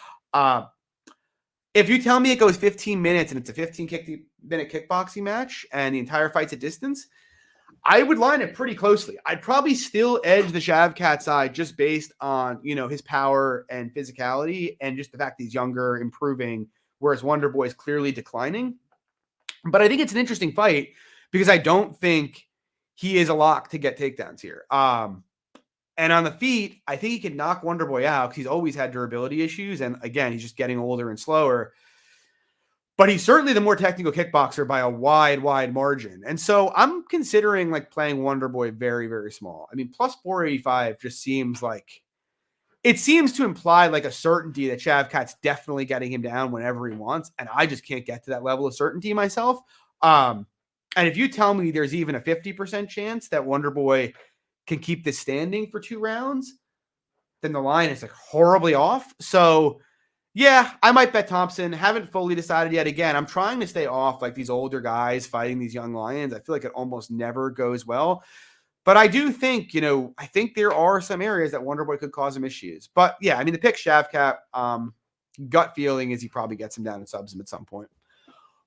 If you tell me it goes 15 minutes and it's a 15-minute kickboxing match and the entire fight's a distance, I would line it pretty closely. I'd probably still edge the Shavkat side just based on, his power and physicality and just the fact that he's younger, improving, whereas Wonder Boy is clearly declining. But I think it's an interesting fight because I don't think he is a lock to get takedowns here. And on the feet, I think he can knock Wonder Boy out because he's always had durability issues. And again, he's just getting older and slower. But he's certainly the more technical kickboxer by a wide, wide margin. And so I'm considering playing Wonder Boy very, very small. I mean, plus 485 just seems it seems to imply a certainty that Shavkat's definitely getting him down whenever he wants. And I just can't get to that level of certainty myself. And if you tell me there's even a 50% chance that Wonder Boy can keep this standing for 2 rounds, then the line is horribly off. So yeah, I might bet Thompson. Haven't fully decided yet. Again, I'm trying to stay off these older guys fighting these young lions. I feel like it almost never goes well. But I do think, I think there are some areas that Wonder Boy could cause him issues. But yeah, I mean, the pick Shavkat, gut feeling is he probably gets him down and subs him at some point.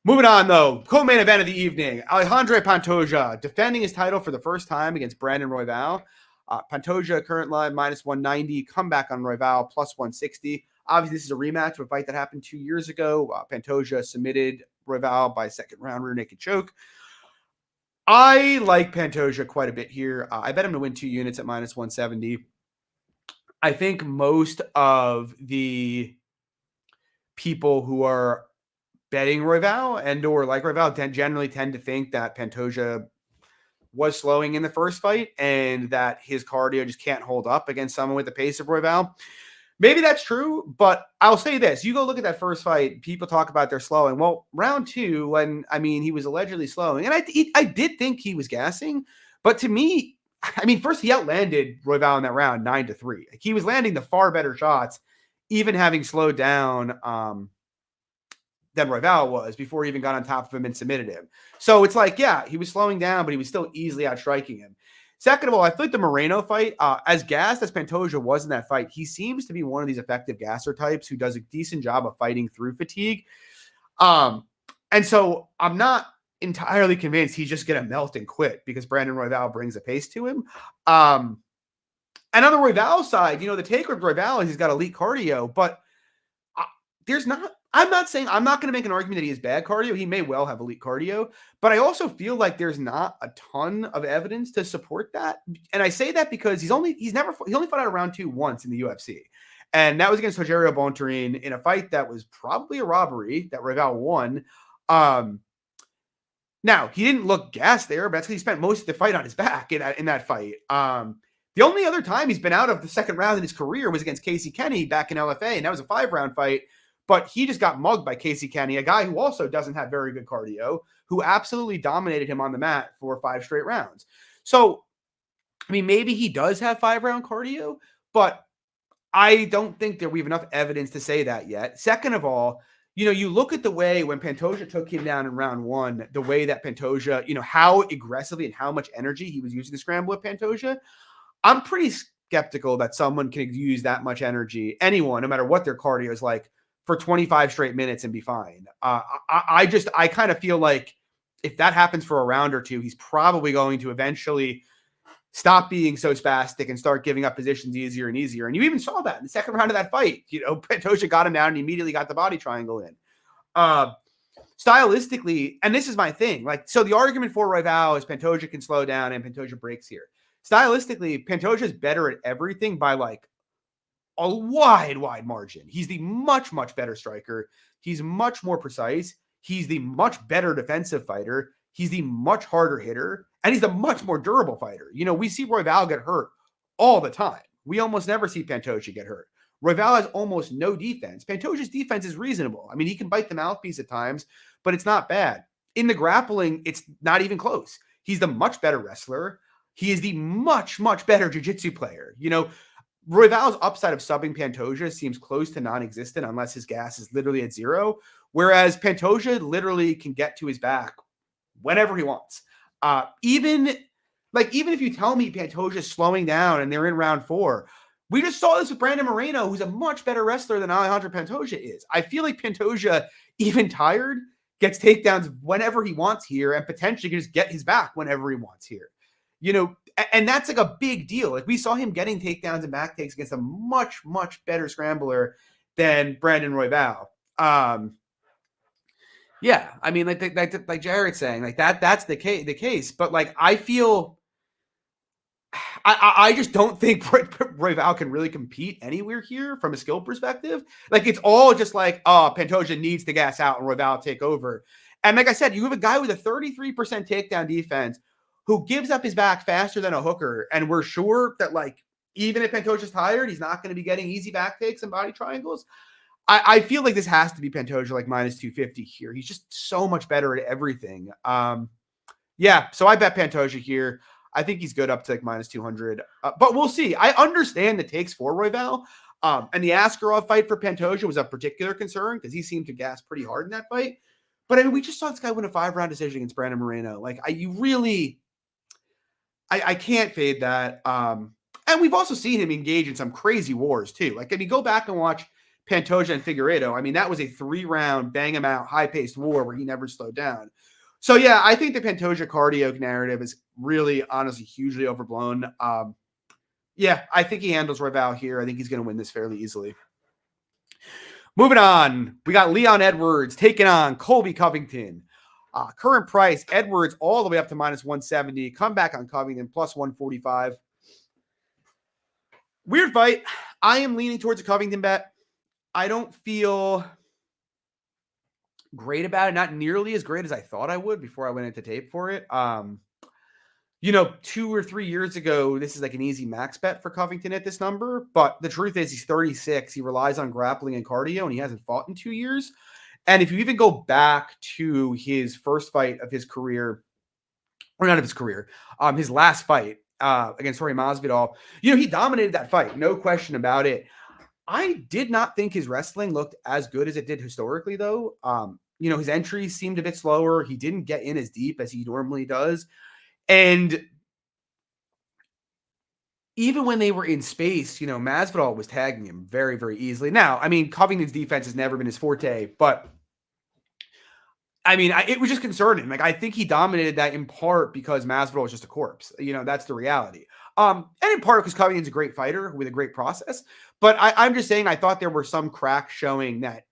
Moving on, though, co-main event of the evening, Alejandro Pantoja defending his title for the first time against Brandon Royval. Pantoja, current line, minus 190, comeback on Royval, plus 160. Obviously, this is a rematch of a fight that happened 2 years ago. Pantoja submitted Royval by second-round rear naked choke. I like Pantoja quite a bit here. I bet him to win 2 units at minus 170. I think most of the people who are betting Royval and or like Royval generally tend to think that Pantoja was slowing in the first fight and that his cardio just can't hold up against someone with the pace of Royval. Maybe that's true, but I'll say this. You go look at that first fight, people talk about their slowing. Well, round 2, when, he was allegedly slowing, and I did think he was gassing, but to me, first he outlanded Royval in that round 9-3. He was landing the far better shots, even having slowed down than Royval was before he even got on top of him and submitted him. So it's yeah, he was slowing down, but he was still easily outstriking him. Second of all, I feel like the Moreno fight, as gassed as Pantoja was in that fight, he seems to be one of these effective gasser types who does a decent job of fighting through fatigue. And so I'm not entirely convinced he's just going to melt and quit because Brandon Royval brings a pace to him. And on the Royval side, the taker with Royval is he's got elite cardio, but I'm not saying I'm not going to make an argument that he has bad cardio. He may well have elite cardio, but I also feel like there's not a ton of evidence to support that. And I say that because he only fought out of round 2 once in the UFC. And that was against Rogerio Bontorin in a fight that was probably a robbery that Royval won. Now, he didn't look gassed there, but that's because he spent most of the fight on his back in that fight. The only other time he's been out of the second round in his career was against Casey Kenny back in LFA, and that was a 5-round fight. But he just got mugged by Casey Kenny, a guy who also doesn't have very good cardio, who absolutely dominated him on the mat for 5 straight rounds. So, maybe he does have 5-round cardio, but I don't think that we have enough evidence to say that yet. Second of all, you look at the way when Pantoja took him down in round 1, the way that Pantoja, how aggressively and how much energy he was using to scramble with Pantoja. I'm pretty skeptical that someone can use that much energy, anyone, no matter what their cardio is like, for 25 straight minutes and be fine. I kind of feel like if that happens for a round or 2, he's probably going to eventually stop being so spastic and start giving up positions easier and easier. And you even saw that in the second round of that fight. Pantoja got him down and immediately got the body triangle in. Stylistically, and this is my thing, so the argument for Royval is Pantoja can slow down and Pantoja breaks here. Stylistically, Pantoja is better at everything by a wide margin. He's the much, much better striker. He's much more precise. He's the much better defensive fighter. He's the much harder hitter. And he's the much more durable fighter. We see Royval get hurt all the time. We almost never see Pantoja get hurt. Royval has almost no defense. Pantoja's defense is reasonable. He can bite the mouthpiece at times, but it's not bad. In the grappling, it's not even close. He's the much better wrestler. He is the much, much better jiu-jitsu player. Royval's upside of subbing Pantoja seems close to non-existent unless his gas is literally at 0, whereas Pantoja literally can get to his back whenever he wants. Even if you tell me Pantoja's slowing down and they're in round 4, we just saw this with Brandon Moreno, who's a much better wrestler than Alejandro Pantoja is. I feel like Pantoja, even tired, gets takedowns whenever he wants here and potentially can just get his back whenever he wants here. And that's like a big deal. Like we saw him getting takedowns and back takes against a much, much better scrambler than Brandon Royval. Yeah, I mean, like Jared's saying, like that's the case. But like I feel, I just don't think Royval can really compete anywhere here from a skill perspective. Like it's all just like, Pantoja needs to gas out and Royval take over. And like I said, you have a guy with a 33% takedown defense who gives up his back faster than a hooker. And we're sure that, like, even if Pantoja's tired, he's not going to be getting easy back takes and body triangles. I feel like this has to be Pantoja, like, minus 250 here. He's just so much better at everything. Yeah, so I bet Pantoja here. I think he's good up to, like, minus 200. But we'll see. I understand the takes for Royval. And the Askarov fight for Pantoja was a particular concern because he seemed to gas pretty hard in that fight. But, I mean, we just saw this guy win a 5-round decision against Brandon Moreno. Like, I can't fade that. And we've also seen him engage in some crazy wars too. Like if you go back and watch Pantoja and Figueiredo, I mean, that was a 3-round bang him out, high-paced war where he never slowed down. So yeah, I think the Pantoja cardio narrative is really, honestly, hugely overblown. Yeah, I think he handles Royval here. I think he's going to win this fairly easily. Moving on, we got Leon Edwards taking on Colby Covington. Current price, Edwards all the way up to minus 170. Come back on Covington, plus 145. Weird fight. I am leaning towards a Covington bet. I don't feel great about it. Not nearly as great as I thought I would before I went into tape for it. 2 or 3 years ago, this is like an easy max bet for Covington at this number. But the truth is he's 36. He relies on grappling and cardio, and he hasn't fought in 2 years. And if you even go back to his first fight of his career, or not of his career, his last fight against Jorge Masvidal, he dominated that fight. No question about it. I did not think his wrestling looked as good as it did historically, though. His entries seemed a bit slower. He didn't get in as deep as he normally does. And even when they were in space, Masvidal was tagging him very, very easily. Now, I mean, Covington's defense has never been his forte, but I mean, it was just concerning. Like, I think he dominated that in part because Masvidal was just a corpse. That's the reality. And in part because Covington's a great fighter with a great process. But I'm just saying I thought there were some cracks showing that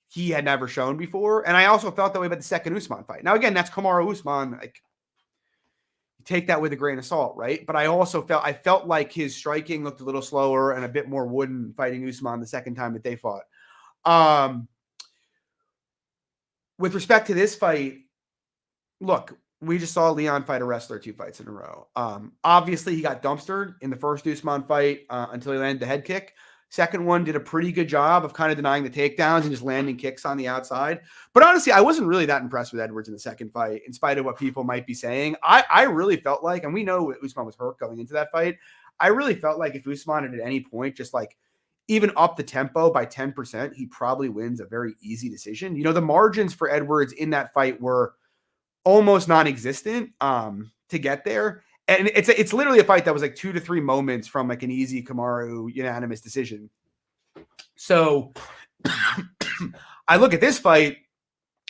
he had never shown before. And I also felt that way about the second Usman fight. Now, again, that's Kamaru Usman. Like, take that with a grain of salt, right? But I felt like his striking looked a little slower and a bit more wooden fighting Usman the second time that they fought. With respect to this fight, look, we just saw Leon fight a wrestler 2 fights in a row. Obviously, he got dumpstered in the first Usman fight until he landed the head kick. Second one did a pretty good job of kind of denying the takedowns and just landing kicks on the outside. But honestly, I wasn't really that impressed with Edwards in the second fight, in spite of what people might be saying. I really felt like, and we know Usman was hurt going into that fight, I really felt like if Usman had at any point just like even up the tempo by 10%, he probably wins a very easy decision. The margins for Edwards in that fight were almost non-existent to get there. And it's literally a fight that was like 2 to 3 moments from like an easy Kamaru unanimous decision. So I look at this fight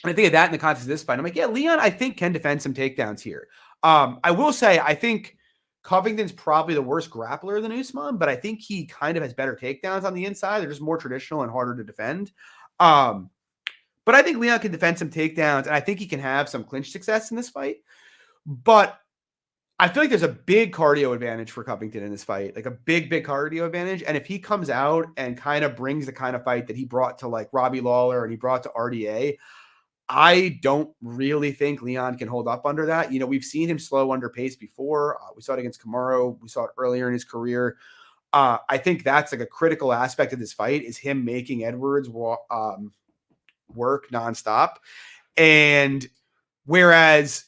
and I think of that in the context of this fight. I'm like, yeah, Leon, I think can defend some takedowns here. I will say, I think Covington's probably the worst grappler than Usman, but I think he kind of has better takedowns on the inside. They're just more traditional and harder to defend. But I think Leon can defend some takedowns, and I think he can have some clinch success in this fight. But I feel like there's a big cardio advantage for Covington in this fight, like a big, big cardio advantage. And if he comes out and kind of brings the kind of fight that he brought to like Robbie Lawler and he brought to RDA, I don't really think Leon can hold up under that. We've seen him slow under pace before. We saw it against Kamaru. We saw it earlier in his career. I think that's like a critical aspect of this fight is him making Edwards work nonstop. And whereas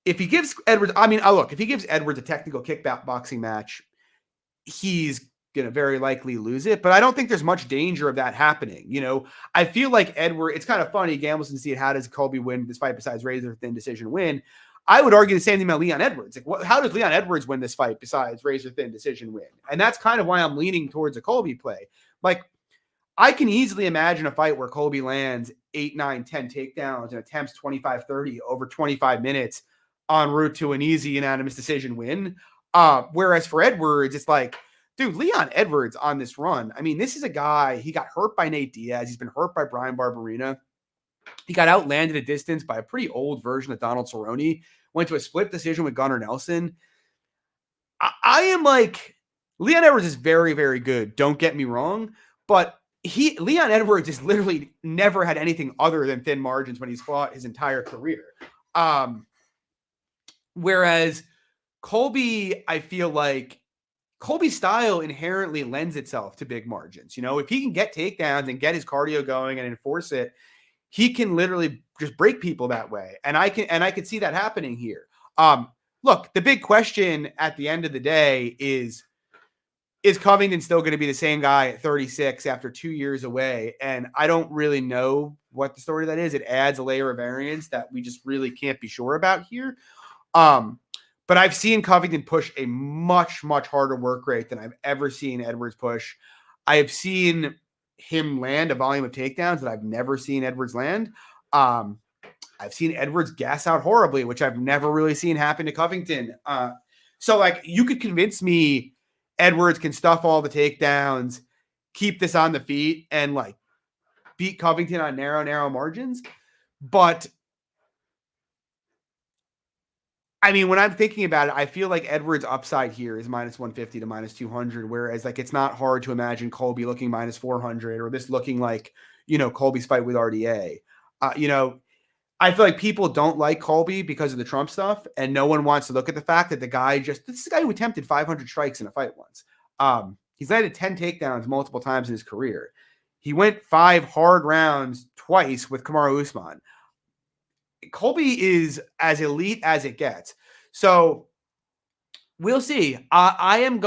if he gives Edwards, if he gives Edwards a technical kickboxing match, he's going to very likely lose it, but I don't think there's much danger of that happening. I feel like it's kind of funny. Gambles and see it. How does Colby win this fight besides razor thin decision win? I would argue the same thing about Leon Edwards. Like, how does Leon Edwards win this fight besides razor thin decision win? And that's kind of why I'm leaning towards a Colby play. Like, I can easily imagine a fight where Colby lands 8, 9, 10 takedowns and attempts 25-30 over 25 minutes en route to an easy unanimous decision win. Whereas for Edwards, it's like, dude, Leon Edwards on this run. I mean, this is a guy, he got hurt by Nate Diaz. He's been hurt by Brian Barberena. He got outlanded at distance by a pretty old version of Donald Cerrone. Went to a split decision with Gunnar Nelson. I am like, Leon Edwards is very, very good. Don't get me wrong. But Leon Edwards has literally never had anything other than thin margins when he's fought his entire career. Whereas Colby, I feel like Colby's style inherently lends itself to big margins. If he can get takedowns and get his cardio going and enforce it, he can literally just break people that way. And I could see that happening here. Look, the big question at the end of the day is Covington still going to be the same guy at 36 after 2 years away? And I don't really know what the story of that is. It adds a layer of variance that we just really can't be sure about here. But I've seen Covington push a much, much harder work rate than I've ever seen Edwards push. I have seen him land a volume of takedowns that I've never seen Edwards land. I've seen Edwards gas out horribly, which I've never really seen happen to Covington. So like, you could convince me Edwards can stuff all the takedowns, keep this on the feet, and like beat Covington on narrow margins. But I mean, when I'm thinking about it, I feel like Edwards' upside here is minus 150 to minus 200, whereas like it's not hard to imagine Colby looking minus 400 or this looking like, Colby's fight with RDA. I feel like people don't like Colby because of the Trump stuff, and no one wants to look at the fact that this is a guy who attempted 500 strikes in a fight once. He's landed 10 takedowns multiple times in his career. He went 5 hard rounds twice with Kamaru Usman. Colby is as elite as it gets. So we'll see. I'm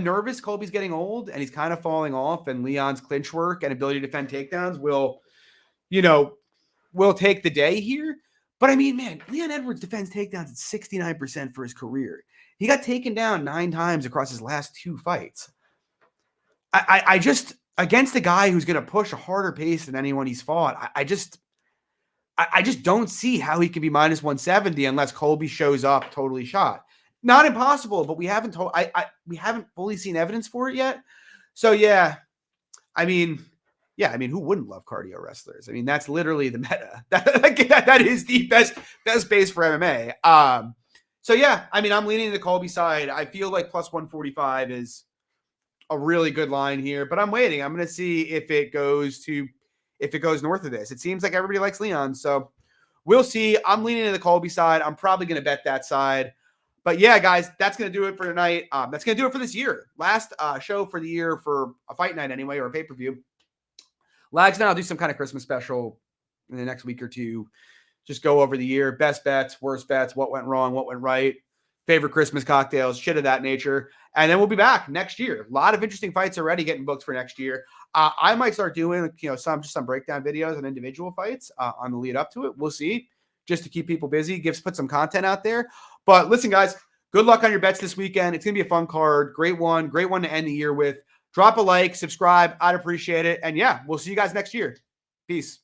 nervous. Colby's getting old and he's kind of falling off, and Leon's clinch work and ability to defend takedowns will take the day here. But I mean, man, Leon Edwards defends takedowns at 69% for his career. He got taken down 9 times across his last 2 fights. I just, against a guy who's going to push a harder pace than anyone he's fought, I just don't see how he can be minus 170 unless Colby shows up totally shot. Not impossible, but we haven't fully seen evidence for it yet. So yeah, I mean, who wouldn't love cardio wrestlers? I mean, that's literally the meta. That is the best base for MMA. So yeah, I mean, I'm leaning the Colby side. I feel like plus 145 is a really good line here, but I'm waiting. I'm going to see if it goes north of this. It seems like everybody likes Leon, so we'll see. I'm leaning to the Colby side. I'm probably going to bet that side. But yeah, guys, that's going to do it for tonight. That's going to do it for this year. Last show for the year for a fight night anyway, or a pay-per-view. Lags and I'll do some kind of Christmas special in the next week or two. Just go over the year, best bets, worst bets, what went wrong, what went right, favorite Christmas cocktails, shit of that nature. And then we'll be back next year. A lot of interesting fights already getting booked for next year. I might start doing, some breakdown videos on individual fights on the lead up to it. We'll see, just to keep people busy, put some content out there. But listen, guys, good luck on your bets this weekend. It's going to be a fun card. Great one to end the year with. Drop a like, subscribe. I'd appreciate it. And yeah, we'll see you guys next year. Peace.